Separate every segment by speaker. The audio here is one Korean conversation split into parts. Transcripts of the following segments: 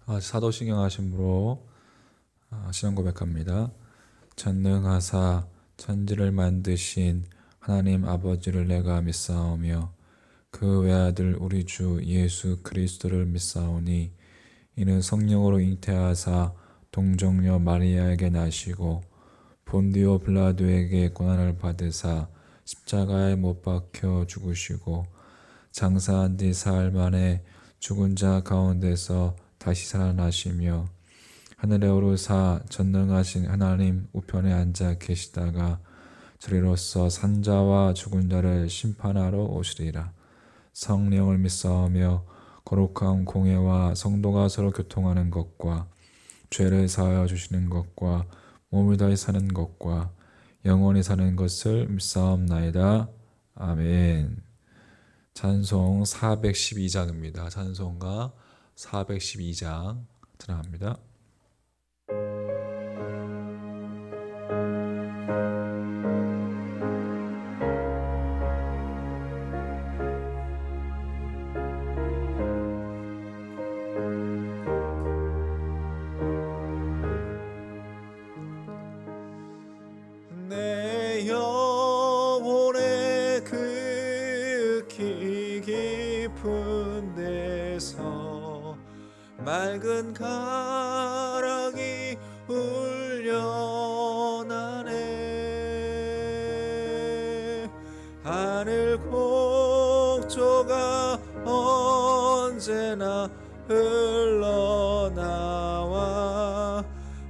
Speaker 1: 사도신경 하심으로 신앙 고백합니다. 전능하사 천지를 만드신 하나님 아버지를 내가 믿사오며 그 외아들 우리 주 예수 그리스도를 믿사오니 이는 성령으로 잉태하사 동정녀 마리아에게 나시고 본디오 빌라도에게 고난을 받으사 십자가에 못 박혀 죽으시고 장사한 뒤 사흘 만에 죽은 자 가운데서 다시 살아나시며 하늘에 오르사 전능하신 하나님 우편에 앉아 계시다가 저리로서 산자와 죽은 자를 심판하러 오시리라. 성령을 믿사오며 거룩한 공예와 성도가 서로 교통하는 것과 죄를 사하여 주시는 것과 몸을 다해 사는 것과 영원히 사는 것을 믿사옵나이다. 아멘. 찬송 412장입니다. 찬송가 412장 전합니다.
Speaker 2: 내 영혼의 극히 깊은 데서 맑은 가랑이 울려나네. 하늘 곡조가 언제나 흘러나와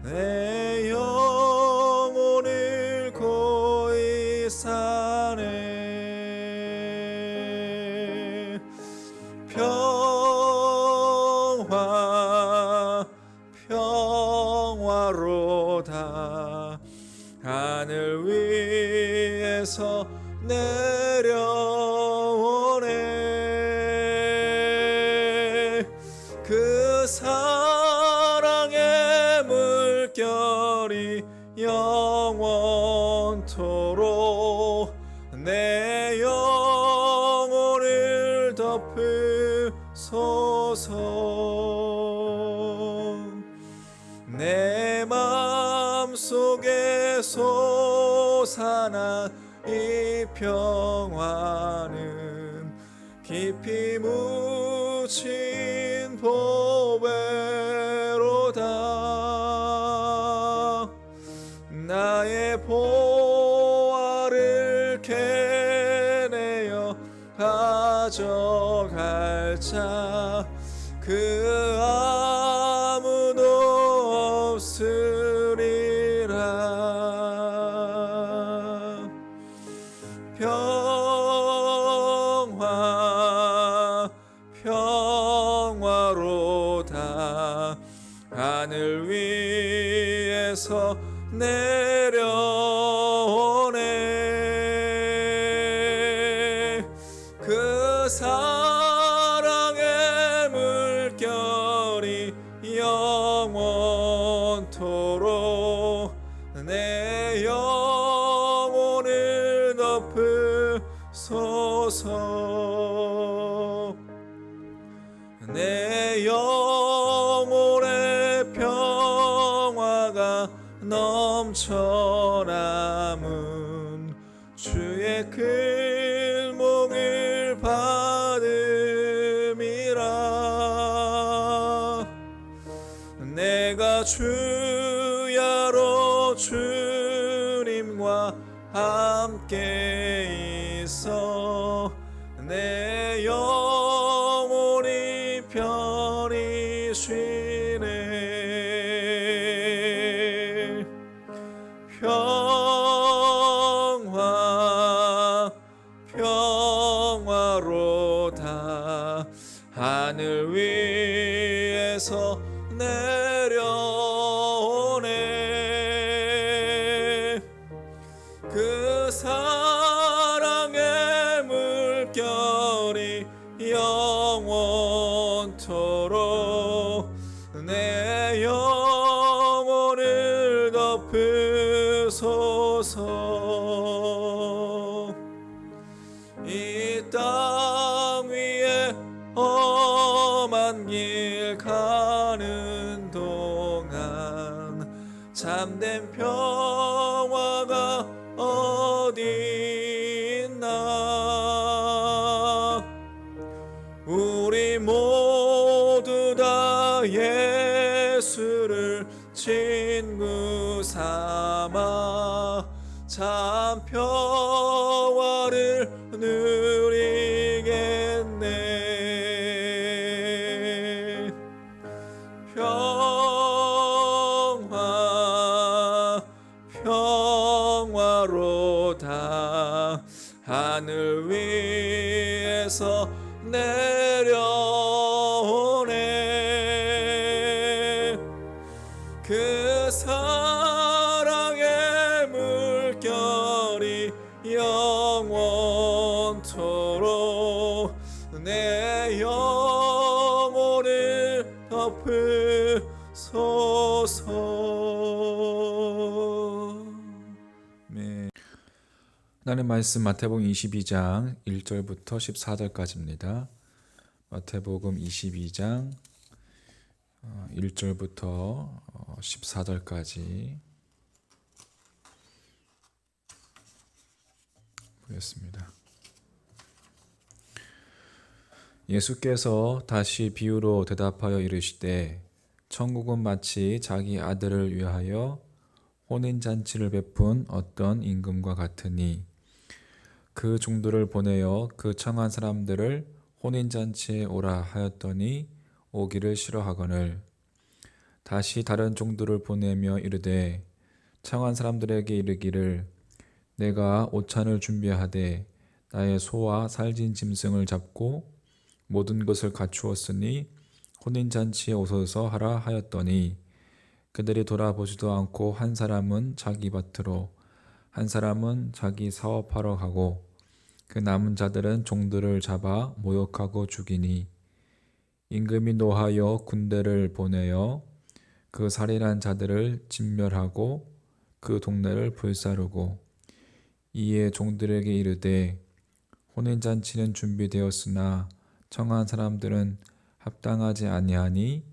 Speaker 2: 내 영혼을 고이 사네. 평화로다. 하늘 위에서 내려오네. 그 사랑의 물결이 영원토록 내 영혼을 덮으소서. 내 마음속에 솟아난 이 평화는 깊이 묻힌 보배로다. 나의 보화를 캐내어 가져갈 자 그 아무도 없으리라. 평화로다. 하늘 위에서 내려오네. 그 사랑의 물결이 영원토록 내 영혼을 덮으소서. 내 영혼의 평화가 넘쳐남은 주의 글몽을 받음이라. 내가 주야로 주님과 함께 있어 내 영혼이 편히 쉬네. 평화로다. 하늘 위에서 내려오네. 그 사랑의 물결이 영원토록 내 영혼을 덮으소서. 이 땅 위에 험한 길 길 가는 동안 참된 평화가 어디 있나. 우리 모두 다 예수를 친구 삼아 참 평화를 누리겠네. 평화로다 하늘 위에서 내려오네. 그 사랑의 물결이 영원토록 내 영혼을 덮으소서.
Speaker 1: 네. 하나님 말씀 마태복음 22장 1절부터 14절까지입니다. 마태복음 22장 1절부터 14절까지 보겠습니다. 예수께서 다시 비유로 대답하여 이르시되 천국은 마치 자기 아들을 위하여 혼인잔치를 베푼 어떤 임금과 같으니 그 종들을 보내어 그 청한 사람들을 혼인잔치에 오라 하였더니 오기를 싫어하거늘 다시 다른 종들을 보내며 이르되 청한 사람들에게 이르기를 내가 오찬을 준비하되 나의 소와 살진 짐승을 잡고 모든 것을 갖추었으니 혼인잔치에 오소서 하라 하였더니 그들이 돌아보지도 않고 한 사람은 자기 밭으로 한 사람은 자기 사업하러 가고 그 남은 자들은 종들을 잡아 모욕하고 죽이니 임금이 노하여 군대를 보내어 그 살인한 자들을 진멸하고 그 동네를 불사르고 이에 종들에게 이르되 혼인잔치는 준비되었으나 청한 사람들은 합당하지 아니하니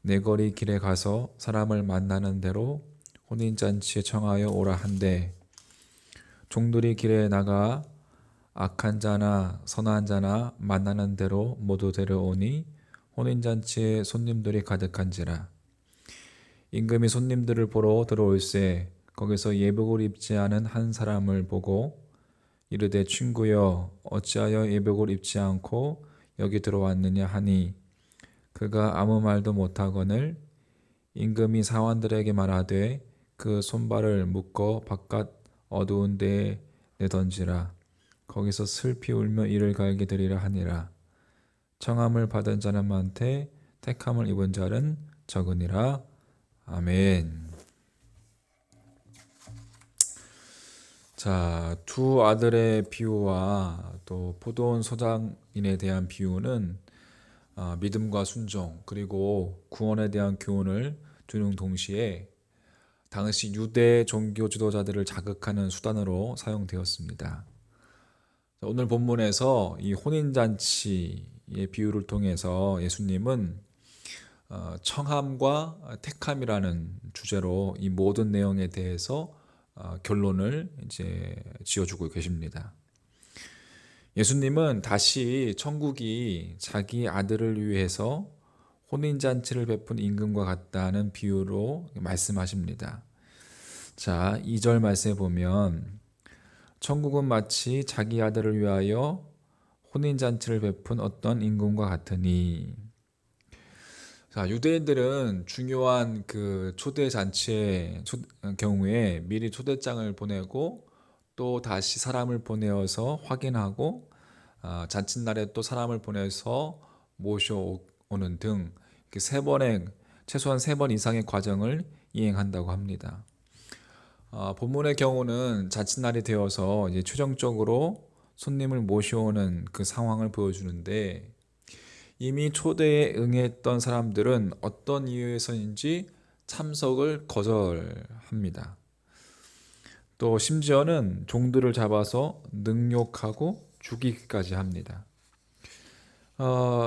Speaker 1: 내거리 길에 가서 사람을 만나는 대로 혼인잔치에 청하여 오라 한대 종들이 길에 나가 악한 자나 선한 자나 만나는 대로 모두 데려오니 혼인잔치에 손님들이 가득한지라. 임금이 손님들을 보러 들어올세 거기서 예복을 입지 않은 한 사람을 보고 이르되 친구여 어찌하여 예복을 입지 않고 여기 들어왔느냐 하니 그가 아무 말도 못하거늘 임금이 사원들에게 말하되 그 손발을 묶어 바깥 어두운 데에 내던지라. 거기서 슬피 울며 이를 갈게 되리라 하니라. 청함을 받은 자는 많되 택함을 입은 자는 적으니라. 아멘. 자, 두 아들의 비유와 또 포도원 소장인에 대한 비유는 믿음과 순종 그리고 구원에 대한 교훈을 주는 동시에 당시 유대 종교 지도자들을 자극하는 수단으로 사용되었습니다. 오늘 본문에서 이 혼인잔치의 비유를 통해서 예수님은 청함과 택함이라는 주제로 이 모든 내용에 대해서 결론을 이제 지어주고 계십니다. 예수님은 다시 천국이 자기 아들을 위해서 혼인잔치를 베푼 임금과 같다는 비유로 말씀하십니다. 자, 2절 말씀에 보면 천국은 마치 자기 아들을 위하여 혼인잔치를 베푼 어떤 임금과 같으니. 자, 유대인들은 중요한 그 초대 잔치의 경우에 미리 초대장을 보내고 또 다시 사람을 보내어서 확인하고 잔칫날에 또 사람을 보내서 모셔오는 등 이렇게 최소한 3번 이상의 과정을 이행한다고 합니다. 본문의 경우는 잔칫날이 되어서 이제 최종적으로 손님을 모셔오는 그 상황을 보여주는데 이미 초대에 응했던 사람들은 어떤 이유에서인지 참석을 거절합니다. 또 심지어는 종들을 잡아서 능욕하고 죽이기까지 합니다.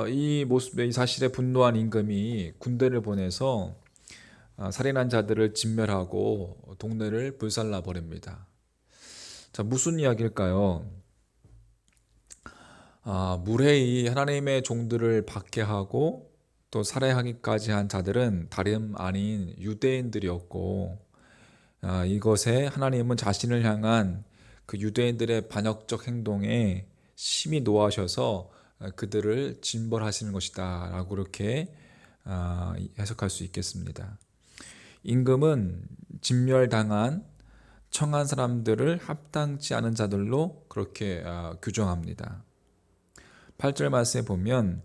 Speaker 1: 이 모습에 이 사실에 분노한 임금이 군대를 보내서 살인한 자들을 진멸하고 동네를 불살라 버립니다. 자, 무슨 이야기일까요? 무례히 하나님의 종들을 박해하고 또 살해하기까지 한 자들은 다름 아닌 유대인들이었고, 이것에 하나님은 자신을 향한 그 유대인들의 반역적 행동에 심히 노하셔서 그들을 징벌하시는 것이다 라고 그렇게 해석할 수 있겠습니다. 임금은 진멸당한 청한 사람들을 합당치 않은 자들로 그렇게 규정합니다. 8절 말씀에 보면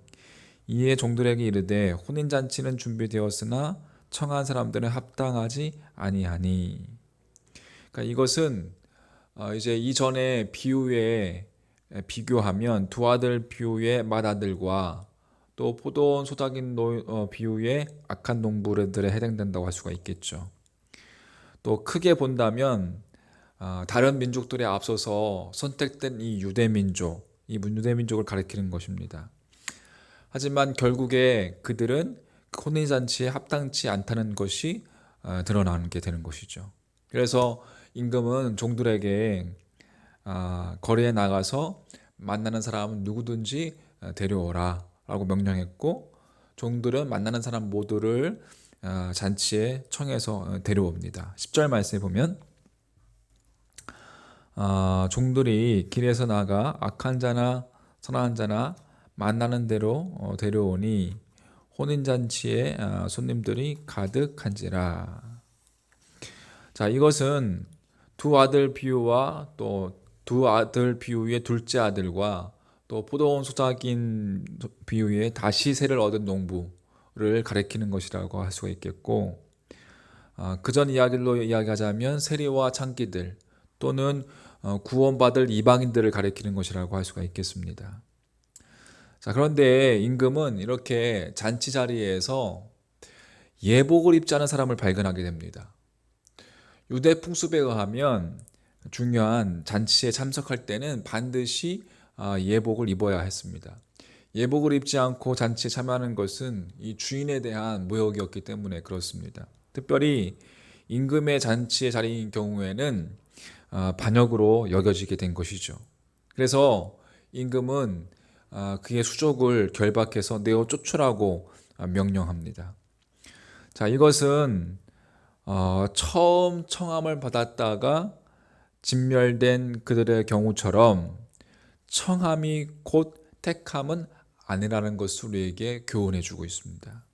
Speaker 1: 이에 종들에게 이르되 혼인잔치는 준비되었으나 청한 사람들은 합당하지 아니하니. 그러니까 이것은 이제 이전의 비유에 비교하면 두 아들 비유의 맏아들과 또 포도원 소작인 비유의 악한 농부들에 해당된다고 할 수가 있겠죠. 또 크게 본다면 다른 민족들에 앞서서 선택된 이 유대민족, 이 유대민족을 가리키는 것입니다. 하지만 결국에 그들은 혼인잔치에 합당치 않다는 것이 드러나게 되는 것이죠. 그래서 임금은 종들에게 거리에 나가서 만나는 사람은 누구든지 데려오라 라고 명령했고, 종들은 만나는 사람 모두를 잔치에 청해서 데려옵니다. 10절 말씀에 보면 종들이 길에서 나가 악한 자나 선한 자나 만나는 대로 데려오니 혼인잔치에 손님들이 가득한지라. 자, 이것은 두 아들 비유와 또 두 아들 비유의 둘째 아들과 또 포도원 소작인 비유의 다시 세를 얻은 농부를 가리키는 것이라고 할 수가 있겠고, 그전 이야기로 이야기하자면 세리와 창기들 또는 구원받을 이방인들을 가리키는 것이라고 할 수가 있겠습니다. 자, 그런데 임금은 이렇게 잔치 자리에서 예복을 입지 않은 사람을 발견하게 됩니다. 유대 풍습에 의하면 중요한 잔치에 참석할 때는 반드시 예복을 입어야 했습니다. 예복을 입지 않고 잔치에 참여하는 것은 이 주인에 대한 모욕이었기 때문에 그렇습니다. 특별히 임금의 잔치의 자리인 경우에는 반역으로 여겨지게 된 것이죠. 그래서 임금은 그의 수족을 결박해서 내어 쫓으라고 명령합니다. 자, 이것은 처음 청함을 받았다가 진멸된 그들의 경우처럼 청함이 곧 택함은 아니라는 것을 우리에게 교훈해 주고 있습니다.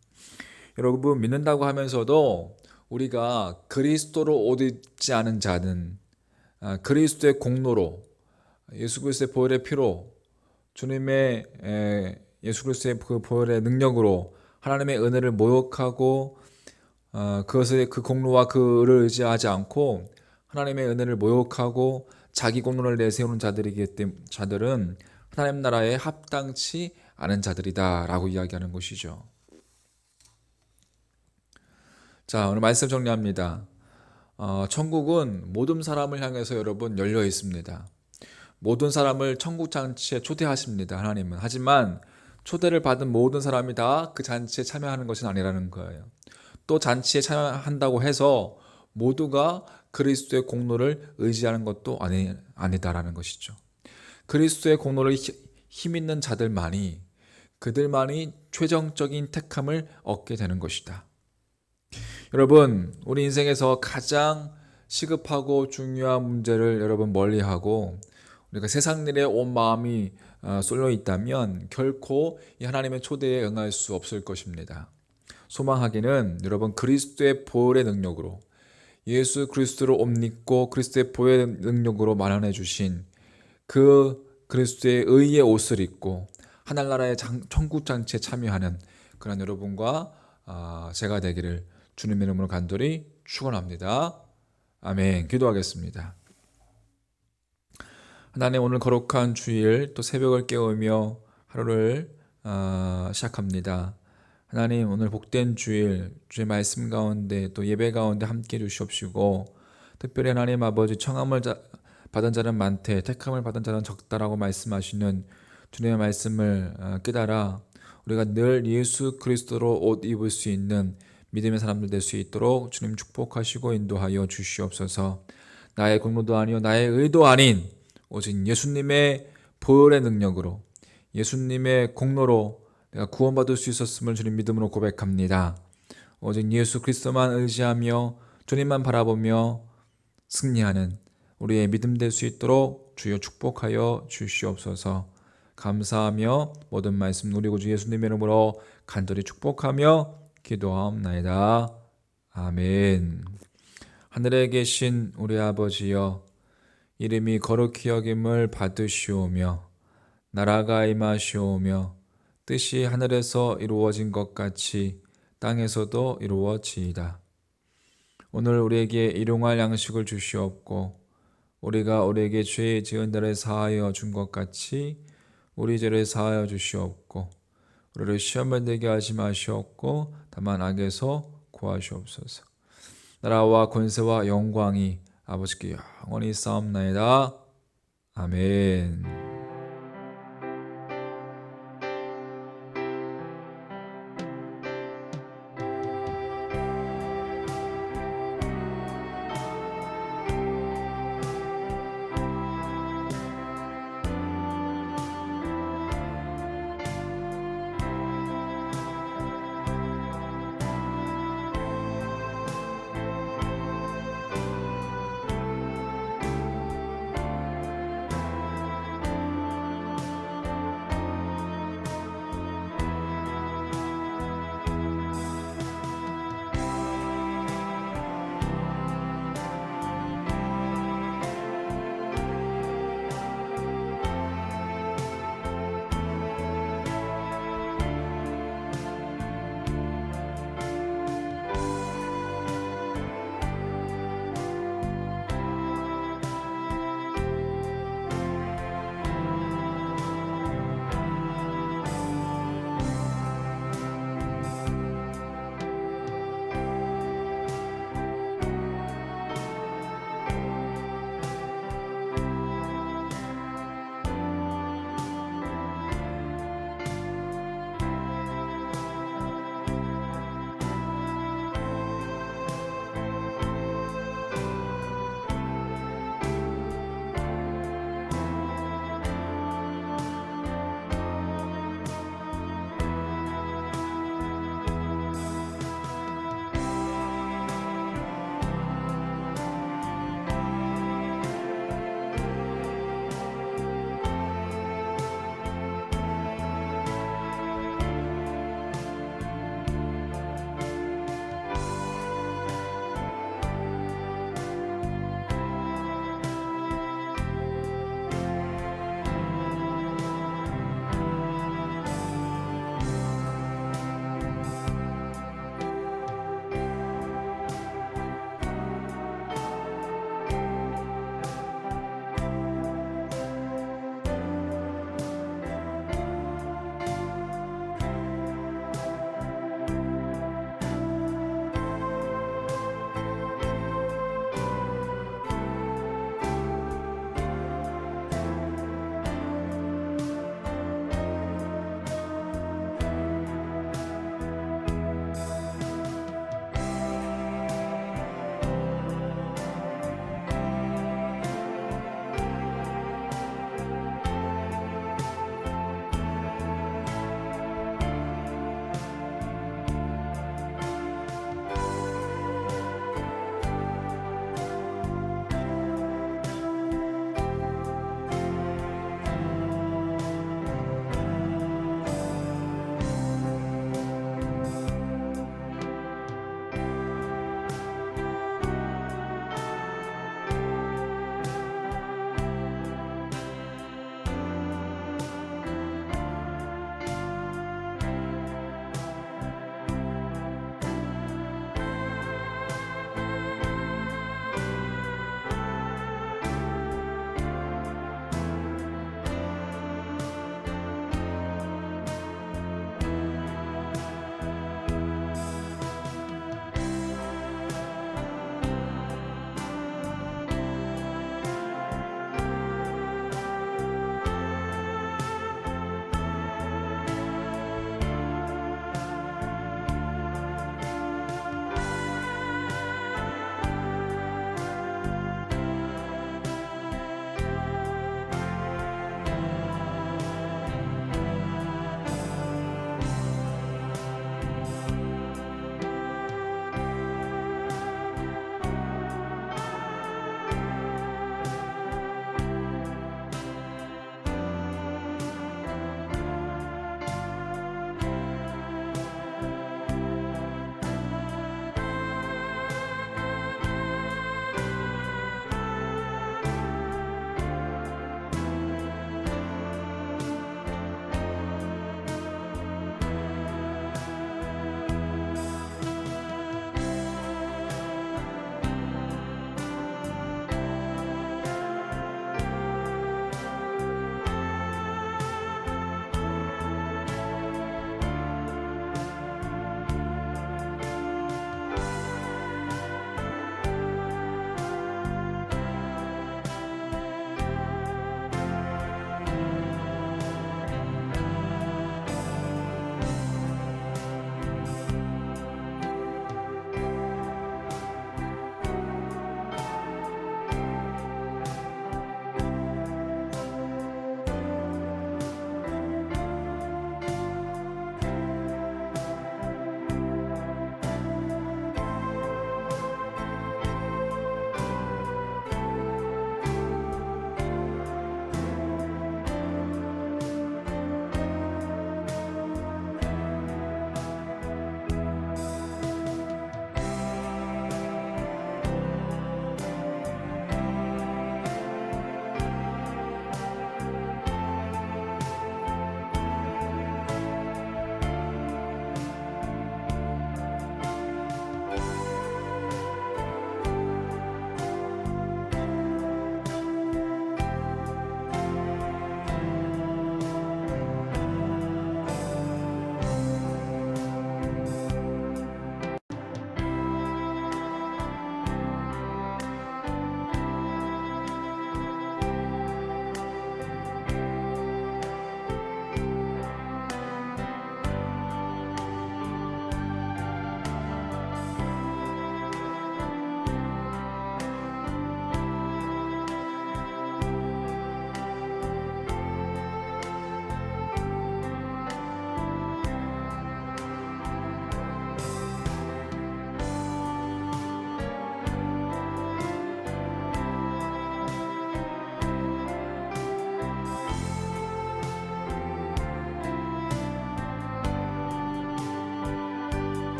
Speaker 1: 여러분, 믿는다고 하면서도 우리가 그리스도로 옷 입지 않은 자는 그리스도의 공로로 예수 그리스도의 보혈의 피로 주님의 예수 그리스도의 그 보혈의 능력으로 하나님의 은혜를 모욕하고 그것을 그 공로와 그 의를 의지하지 않고 하나님의 은혜를 모욕하고 자기 공로를 내세우는 자들은 하나님 나라에 합당치 않은 자들이다라고 이야기하는 것이죠. 자, 오늘 말씀 정리합니다. 천국은 모든 사람을 향해서 여러분 열려 있습니다. 모든 사람을 천국 잔치에 초대하십니다. 하나님은. 하지만 초대를 받은 모든 사람이 다 그 잔치에 참여하는 것은 아니라는 거예요. 또 잔치에 참여한다고 해서 모두가 그리스도의 공로를 의지하는 것도 아니다라는 것이죠. 그리스도의 공로를 힘있는 자들만이 그들만이 최종적인 택함을 얻게 되는 것이다. 여러분, 우리 인생에서 가장 시급하고 중요한 문제를 여러분 멀리하고 우리가 세상 일에 온 마음이 쏠려 있다면 결코 이 하나님의 초대에 응할 수 없을 것입니다. 소망하기는 여러분 그리스도의 보혈의 능력으로 예수 그리스도를 옷 입고 그리스도의 보혈의 능력으로 마련해 주신 그 그리스도의 의의 옷을 입고 하늘나라의 천국 잔치에 참여하는 그런 여러분과 제가 되기를 주님의 이름으로 간절히 축원합니다. 아멘. 기도하겠습니다. 하나님, 오늘 거룩한 주일 또 새벽을 깨우며 하루를 시작합니다. 하나님, 오늘 복된 주일 주의 말씀 가운데 또 예배 가운데 함께 주시옵시고, 특별히 하나님 아버지 청함을 받은 자는 많되 택함을 받은 자는 적다라고 말씀하시는 주님의 말씀을 깨달아 우리가 늘 예수 그리스도로 옷 입을 수 있는 믿음의 사람들 될 수 있도록 주님 축복하시고 인도하여 주시옵소서. 나의 공로도 아니요 나의 의도 아닌 오직 예수님의 보혈의 능력으로 예수님의 공로로 내가 구원받을 수 있었음을 주님 믿음으로 고백합니다. 오직 예수 그리스도만 의지하며 주님만 바라보며 승리하는 우리의 믿음 될 수 있도록 주여 축복하여 주시옵소서. 감사하며 모든 말씀 우리 구주 예수님의 이름으로 간절히 축복하며 기도하옵나이다. 아멘. 하늘에 계신 우리 아버지여, 이름이 거룩히 여김을 받으시오며 나라가 임하시오며 뜻이 하늘에서 이루어진 것 같이 땅에서도 이루어지이다. 오늘 우리에게 일용할 양식을 주시옵고 우리가 우리에게 죄 지은 자를 사하여 준 것 같이 우리 죄를 사하여 주시옵고 우리를 시험에 들게 하지 마시옵고 다만 악에서 구하시옵소서. 나라와 권세와 영광이 아버지께 영원히 싸움나이다. 아멘.